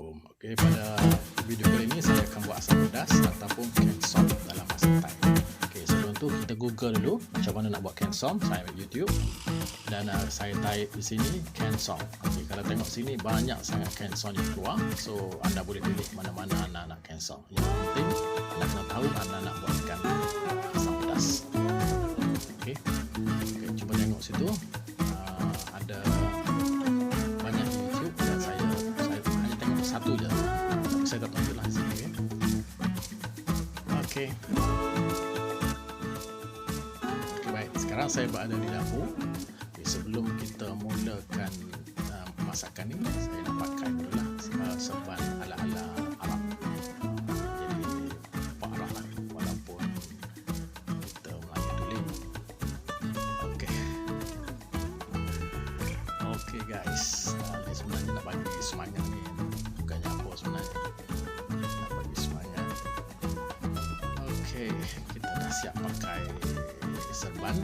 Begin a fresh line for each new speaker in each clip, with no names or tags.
Assalamualaikum. Okey, pada video kali ini saya akan buat asam pedas ataupun kensom dalam masak Thai. Okey, sebelum tu kita Google dulu macam mana nak buat kensom. Saya ambil YouTube dan saya type di sini kensom. Okey, kalau tengok sini banyak sangat kensom yang keluar. So anda boleh pilih mana-mana anda nak kensom. Yang penting anda kena tahu anda nak buatkan asam pedas. Okey. Okey, cuba tengok situ. Ada banyak di YouTube dan saya hanya tengok satu je. Saya tak tunjuklah di sini. Okey. Okey, baik. Sekarang saya berada di dapur. Okay, sebelum kita mulakan masakan ni, saya nak pakai dulu lah serban ala-ala Arab. Jadi parah lah walaupun kita Melayu tulis. Okey. Okey guys, ni sebenarnya nak bagi semangat ni, bukannya apa sebenarnya, nak bagi semangat. Okey, kita dah siap pakai serban.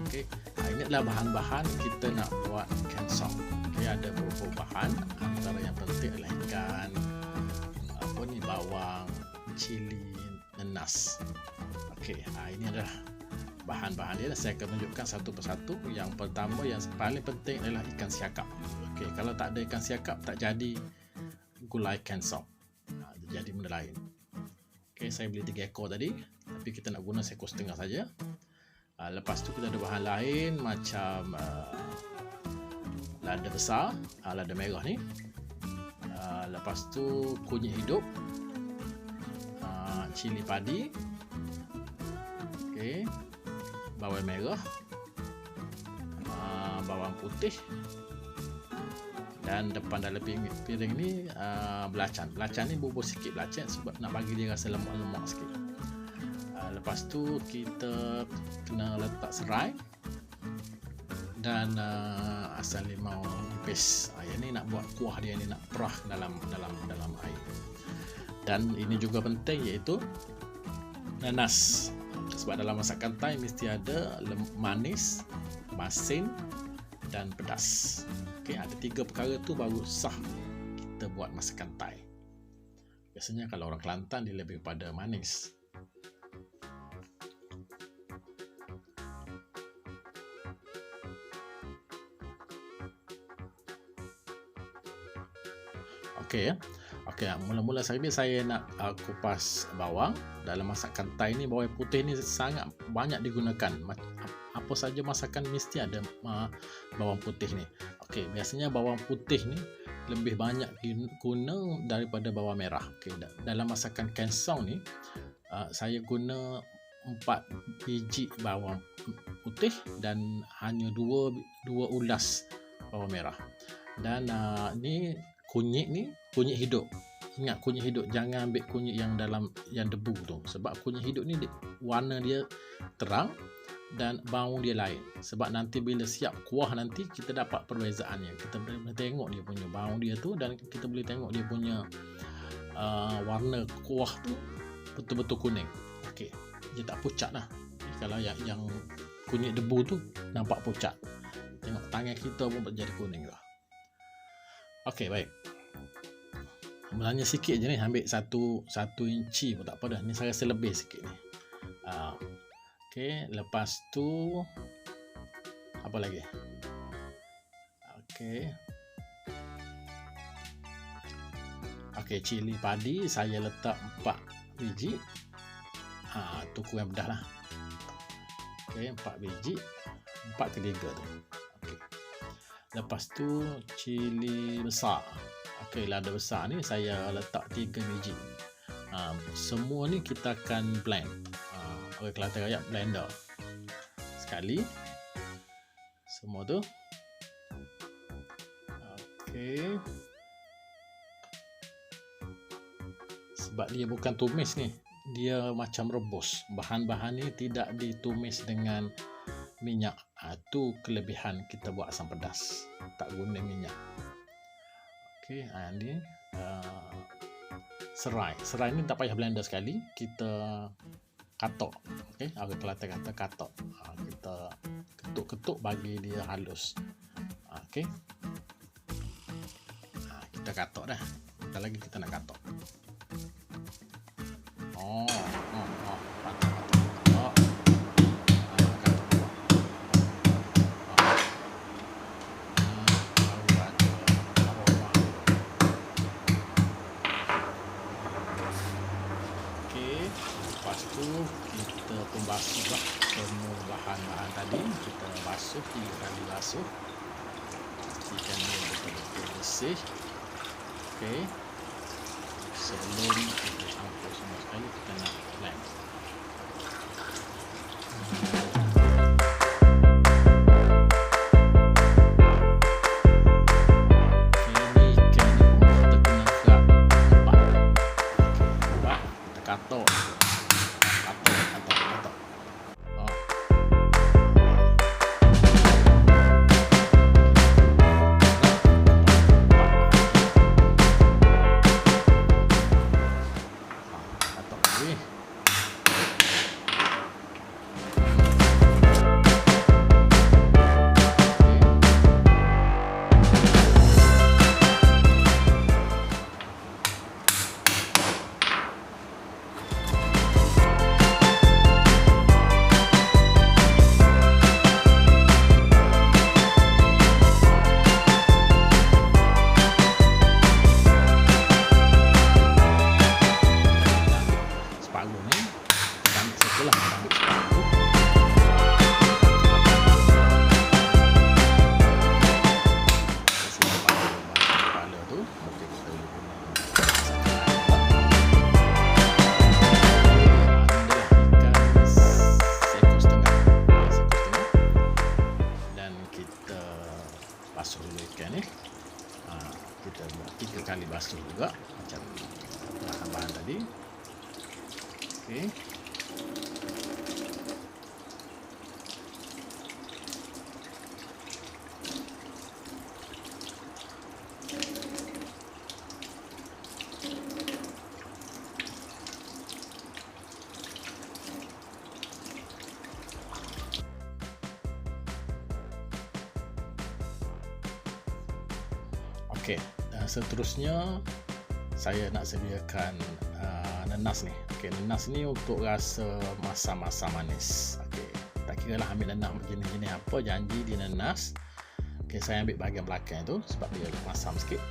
Okey, ini adalah bahan-bahan kita nak buat kensom. Okey, ada beberapa bahan, antara yang penting adalah ikan, apa ni, bawang, cili, nenas. Okey, ini adalah bahan-bahan dia. Saya akan tunjukkan satu persatu. Yang pertama, yang paling penting adalah ikan siakap. Okey, kalau tak ada ikan siakap tak jadi gulai kensom. Jadi benda lain. Okey, saya beli 3 ekor tadi, tapi kita nak guna seekor setengah saja. Lepas tu kita ada bahan lain macam lada besar, lada merah ni. Lepas tu kunyit hidup, cili padi. Okey, bawang merah, bawang putih, dan depan dalam piring ni belacan. Belacan ni bubur sikit belacan sebab nak bagi dia rasa lemak-lemak sikit. Lepas tu kita kena letak serai dan asam limau nipis. Yang ni nak buat kuah dia ni, nak perah dalam air. Dan ini juga penting, iaitu nanas. Sebab dalam masakan Thai mesti ada manis, masin dan pedas. Okey, ada 3 perkara tu baru sah kita buat masakan Thai. Biasanya kalau orang Kelantan dia lebih pada manis. Okey ya. Okey, mula-mula sekali saya nak kupas bawang. Dalam masakan Thai ni bawang putih ni sangat banyak digunakan. Apa saja masakan mesti ada bawang putih ni. Okey, biasanya bawang putih ni lebih banyak guna daripada bawang merah. Okey, dalam masakan kensom ni saya guna 4 biji bawang putih dan hanya 2 ulas bawang merah. Dan ni kunyit ni kunyit hidup. Ingat kunyit hidup, jangan ambil kunyit yang debu tu, sebab kunyit hidup ni warna dia terang dan bau dia lain. Sebab nanti bila siap kuah nanti kita dapat perbezaannya. Kita boleh tengok dia punya bau dia tu dan kita boleh tengok dia punya warna kuah tu betul-betul kuning. Okey, dia tak pucat lah. Kalau yang kunyit debu tu nampak pucat. Tengok tangan kita pun jadi kuning lah. Okey, baik. Sebenarnya sikit je ni, ambil 1 inci pun tak apa dah. Ni saya rasa lebih sikit ni. Okey, lepas tu apa lagi? Okey, cili padi saya letak 4 biji. Tu kurang pedas lah. Okey, 4 biji. 4 ke 3 tu. Okey. Lepas tu cili besar. Okey, lada besar ni saya letak 3 biji. Semua ni kita akan blend. Orang Kelantan raya blender. Sekali. Semua tu. Okey. Sebab dia bukan tumis ni. Dia macam rebus. Bahan-bahan ni tidak ditumis dengan minyak. Tu kelebihan kita buat asam pedas. Tak guna minyak. Okey, ni serai. Serai ni tak payah blender sekali, kita katok. Okey, orang Kelantan kata katok. Kita ketuk-ketuk bagi dia halus. Okey. Kita kita katok dah. Bentar lagi kita nak katok. Patut. Lepas tu kita pembasuh lah semua bahan-bahan tadi, kita basuh 3 kali basuh, pastikan dia betul-betul bersih. Okey, sebelum kita campur semua sekali, kita nak blend. Katok. Basuh dulu ikan ni. Kita buat 3 kali basuh juga macam bahan-bahan tadi. Okey. Okey, dan seterusnya saya nak sediakan nenas ni. Okey, nenas ni untuk rasa masam-masam manis. Okey, tak kira lah ambil nenas jenis-jenis apa, janji di nenas. Okey, saya ambil bahagian belakang tu sebab dia masam sikit.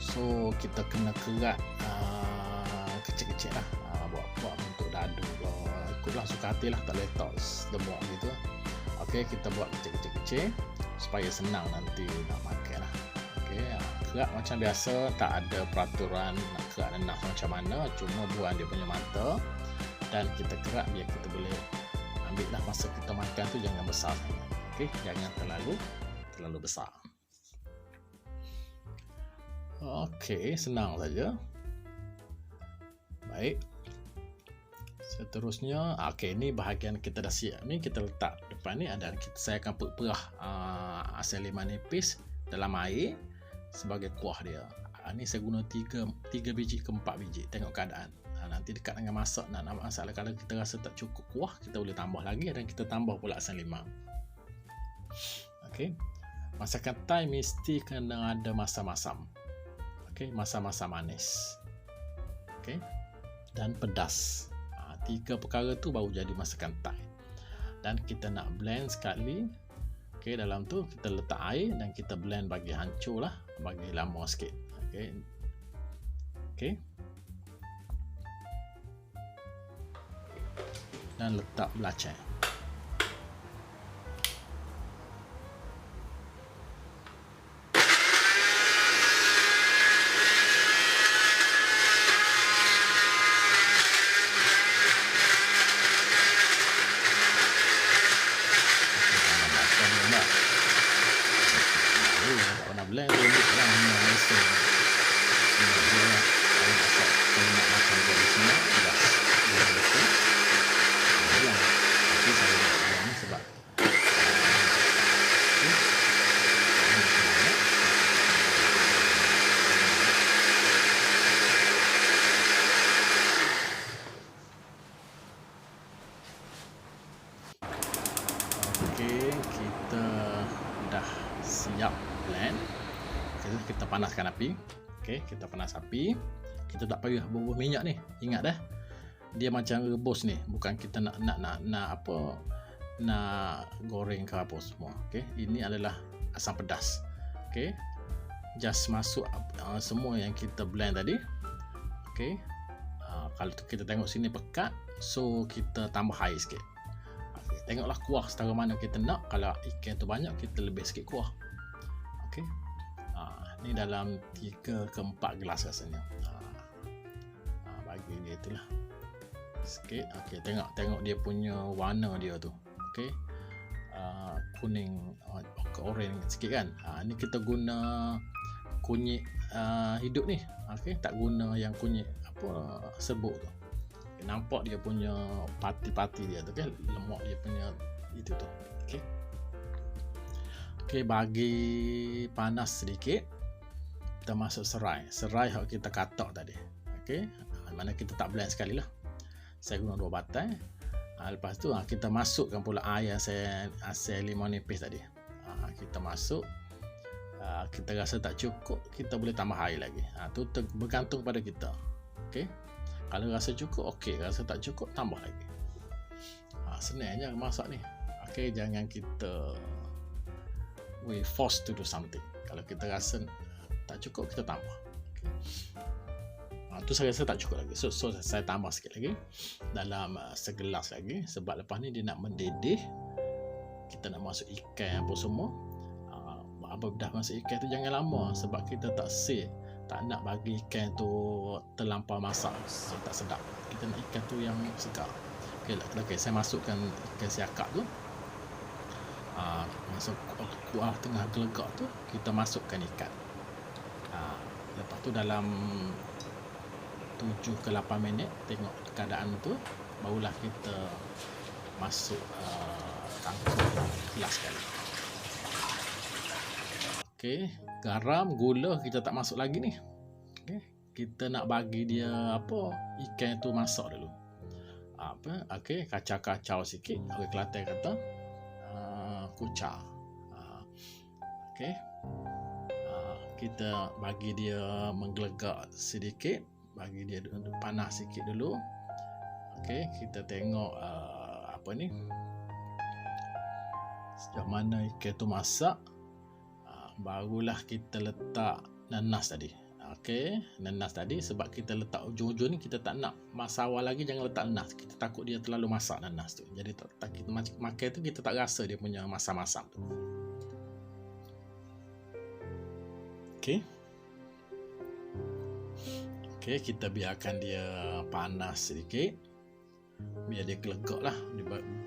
So kita kena kerat kecil-kecil lah, buat bentuk dadu, ikutlah suka hati lah, tak letak lemuk gitu. Okey, kita buat kecil-kecil supaya senang nanti nak makan lah. Kerak macam biasa, tak ada peraturan nak kerak nenas macam mana, cuma buang dia punya mata dan kita kerak biar kita boleh ambil lah masa kita makan tu, jangan besar sangat. Okey, jangan terlalu besar. Okey, senang saja. Baik, seterusnya okey, ni bahagian kita dah siap ni, kita letak depan ni. Dan saya akan perah asam lemak nipis dalam air sebagai kuah dia. Ni saya guna 3 biji ke 4 biji, tengok keadaan. Nanti dekat dengan masak, nak masak, kalau kita rasa tak cukup kuah, kita boleh tambah lagi dan kita tambah pula asam lemak. Okey, masakan Thai mesti kena ada masam-masam. Okey, masam-masam manis. Okey, dan pedas. 3 perkara tu baru jadi masakan Thai. Dan kita nak blend sekali. Okey, dalam tu kita letak air dan kita blend bagi hancur lah, bagi lama sikit. Okey. Dan letak belacan. Blend dia ni lah rasa dia kalau masak kalau nak makan tradisional dah betul. Tapi saya nak buat ni sebab okey, kita dah siap blend. Kita panaskan api. Okey, kita panas api. Kita tak payah bubuh minyak ni. Ingat dah. Dia macam rebus ni, bukan kita nak goreng ke apa semua. Okey, ini adalah asam pedas. Okey. Just masuk semua yang kita blend tadi. Okey. Kalau kita tengok sini pekat, so kita tambah air sikit. Okay. Tengoklah kuah setara mana kita nak. Kalau ikan tu banyak, kita lebih sikit kuah. Okey. Ni dalam 3 ke 4 gelas rasanya. Bagi dia itulah sikit. Okey, tengok dia punya warna dia tu. Okey. Kuning ke oren sikit kan. Ni kita guna kunyit hidup ni. Okey, tak guna yang kunyit serbuk tu. Okay, nampak dia punya pati-pati dia tu kan, lemak dia punya itu tu. Okey. Okey, bagi panas sedikit, kita masuk serai yang kita katak tadi. Okey, mana kita tak blend sekali lah. Saya guna 2 batai. Lepas tu kita masukkan pula air asam limau nipis tadi. Kita masuk. Kita rasa tak cukup, kita boleh tambah air lagi. Tu bergantung pada kita. Okey. Kalau rasa cukup, okey. Rasa tak cukup, tambah lagi. Senang je masak ni. Okey, jangan kita we forced to do something. Kalau kita rasa tak cukup, kita tambah. Tu saya rasa tak cukup lagi, so saya tambah sikit lagi dalam segelas lagi, sebab lepas ni dia nak mendidih, kita nak masuk ikan apa semua. Apabila dah masuk ikan tu jangan lama, sebab kita tak nak bagi ikan tu terlampau masak, so tak sedap. Kita nak ikan tu yang segar. Okey, saya masukkan ikan siakap tu. Masuk kuah tengah gelegak tu, kita masukkan ikan. Lepas tu dalam 7 ke 8 minit, tengok keadaan tu, barulah kita masuk kangkung kelas sekali. Okey, garam, gula kita tak masuk lagi ni. Okey, kita nak bagi dia ikan tu masak dulu. Okey, kacau-kacau sikit. Orang Kelantan kata kucar. Okey. Kita bagi dia menggelegak sedikit, bagi dia panas sikit dulu. Okey, kita tengok sejauh mana ikan tu masak. Barulah kita letak nanas tadi. Okey, nanas tadi, sebab kita letak ujung-ujung ni, kita tak nak masak awal lagi, jangan letak nanas. Kita takut dia terlalu masak nanas tu. Jadi tak kita makan tu, kita tak rasa dia punya masam-masam tu. Okey. Okey, kita biarkan dia panas sedikit. Biar dia gelegak lah.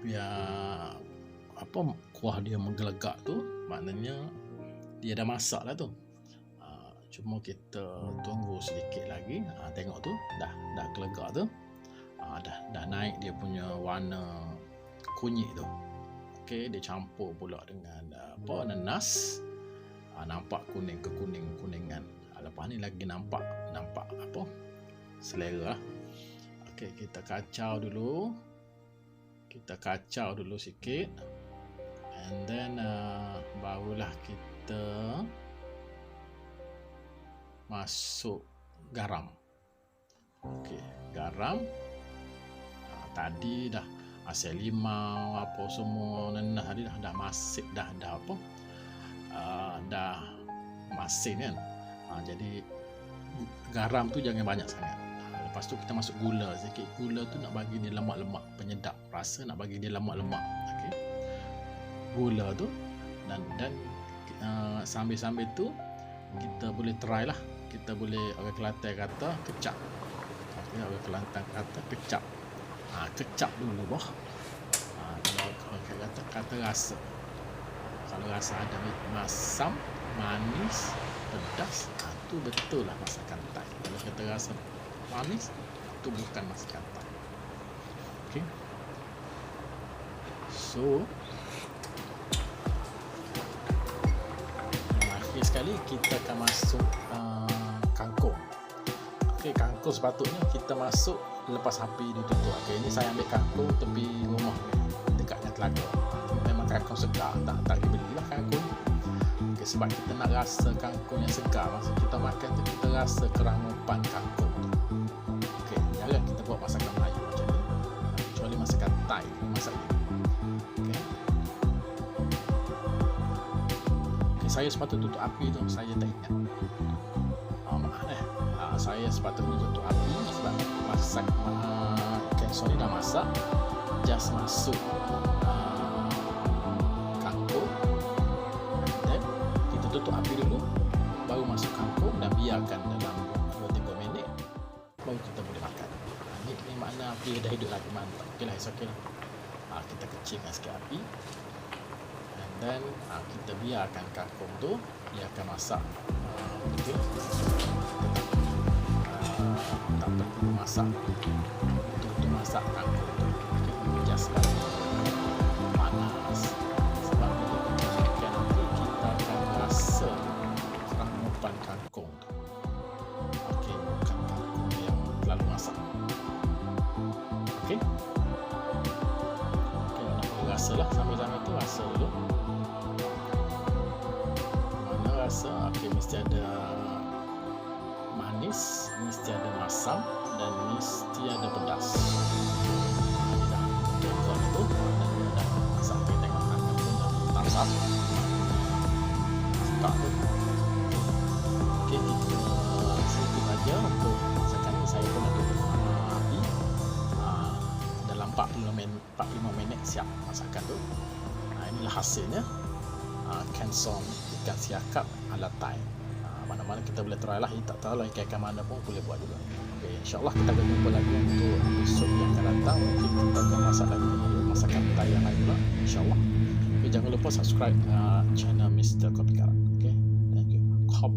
Biar kuah dia menggelegak tu, maknanya dia dah masak lah tu. Cuma kita tunggu sedikit lagi. Tengok tu, dah gelegak tu. Dah naik dia punya warna kunyit tu. Okey, dia campur pula dengan nanas. Nampak kuningan. Lepas ni lagi nampak selera lah. Okey, kita kacau dulu sikit, and then barulah kita masuk garam. Okey, garam tadi dah asam limau apa semua, nanas tadi dah masak, dah masin kan. Jadi garam tu jangan banyak sangat. Lepas tu kita masuk gula sikit. Gula tu nak bagi dia lemak-lemak, penyedap rasa, nak bagi dia lemak-lemak. Okey, gula tu, dan sambil-sambil tu kita boleh try lah. Kita boleh, orang Kelantan kata kecap. Okey, orang Kelantan kata kecap. Kecap dulu bah. Kalau orang kata rasa. Kalau rasa ada masam, manis, pedas, tu betul lah masakan Thai. Kalau kita rasa manis, tu bukan masakan Thai. Okey. So, akhir sekali kita akan masuk kangkung. Okey, kangkung sepatutnya kita masuk lepas api ditutup. Okey, ini saya ambil kangkung tepi rumah ni, dekatnya telaga. Memang kangkung segar, tak dibelilah kangkung. Okay, sebab kita nak rasa kangkung yang segar. Masa kita makan tu kita rasa kerangupan kangkung tu. Okey, jangan kita buat masakan Melayu macam ni, kecuali masakan Thai masak ni. Okey. Okey, saya sepatutnya tutup api tu, saya tak ingat. Saya sepatutnya tutup api sebab masak cancel ni dah masak, just masuk kangkung, dan kita tutup api dulu, baru masuk kangkung dan biarkan dalam 2-3 minit, baru kita boleh makan. Ni makna api dah hidup lagi, mantap. Okey lah, it's okay lah. Kita kecilkan sikit api, and then kita biarkan kangkung tu dia akan masak betul. Tak perlu masak untuk masak kangkung tu. Okay, just panas, sebab bila kita makan nanti kita akan rasa kerangupan kangkung tu. Okey, bukan kangkung yang terlalu masak. Okey, nak rasa lah, sambil-sambil tu rasa dulu. Mana rasa? Okey, mesti ada manis, mesti ada masam, dan mesti ada pedas. Dah tengok itu, dan dia dah sampai tengok tangan pun dah thumbs up. Start tu. Okey, kita sedikit aja untuk masakan ni. Saya pun ada api dalam 45 minit siap masakan tu. Inilah hasilnya, cancel ikan siakap ala Thai. Mana-mana kita boleh try lah. Tak tahu lah ikan mana pun boleh buat juga. Okay, insyaAllah kita akan jumpa lagi untuk episod yang akan datang. Mungkin kita akan masak lagi masakan Thai yang lain pula, insyaAllah. Okay, jangan lupa subscribe channel Mr. Kopi Karat. Okay, thank you. Khop